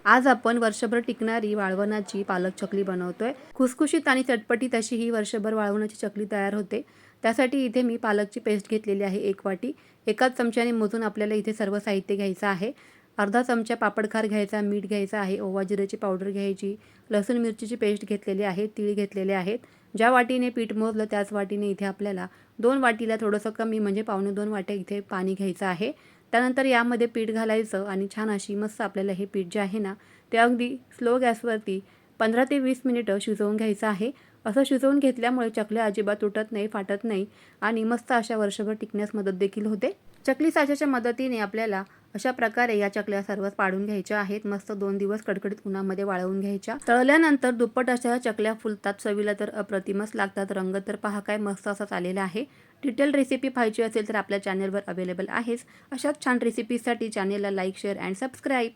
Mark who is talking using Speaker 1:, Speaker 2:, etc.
Speaker 1: आज आपण वर्षभर टिकणारी वाळवणाची पालक चकली बनवतोय। खुसखुशीत आणि चटपटीत अशी ही वर्षभर वाळवणाची चकली तयार होते। त्यासाठी इथे मी पालकची पेस्ट घेतलेली आहे 1 वाटी। एकाच चमच्याने मोजून आपल्याला इथे सर्व साहित्य घ्यायचं आहे। अर्धा चमचा पापडखार घ्यायचा, मीठ घ्यायचं आहे, ओवा जिऱ्याची पावडर घ्यायची, लसूण मिरचीची पेस्ट घेतलेली आहे, तीळ घेतलेले आहेत। ज्या वाटीने पीठ मोजलं त्याच वाटीने इथे आपल्याला 2 वाटीला थोडंसं कमी म्हणजे पावणे 2 वाट्या इथे पाणी घ्यायचं आहे। त्यानंतर यामध्ये पीठ घालायचं आणि छान अशी मस्त आपल्याला हे पीठ जे आहे ना ते अगदी स्लो गॅसवरती 15 ते 20 मिनिटं शिजवून घ्यायचं आहे। असं शिजवून घेतल्यामुळे चकल्या अजिबात तुटत नाही, फाटत नाही आणि मस्त अशा वर्षभर टिकण्यास मदत देखील होते। चकली साच्याच्या मदतीने आपल्याला अशा प्रकारे या चकल्या सर्व पाडून घ्यायच्या आहेत। मस्त 2 दिवस कडकडीत उन्हामध्ये वाळवून घ्यायच्या। तळल्यानंतर दुप्पट अशा चकल्या फुलतात, चवीला तर अप्रतिमच लागतात। रंग तर पहा काय मस्त असा आलेला आहे। डिटेल रेसिपी पाहिजे असेल तर आपल्या चॅनलवर अवेलेबल आहेच। अशाच छान रेसिपीसाठी चॅनलला लाईक, शेअर अँड सबस्क्राईब।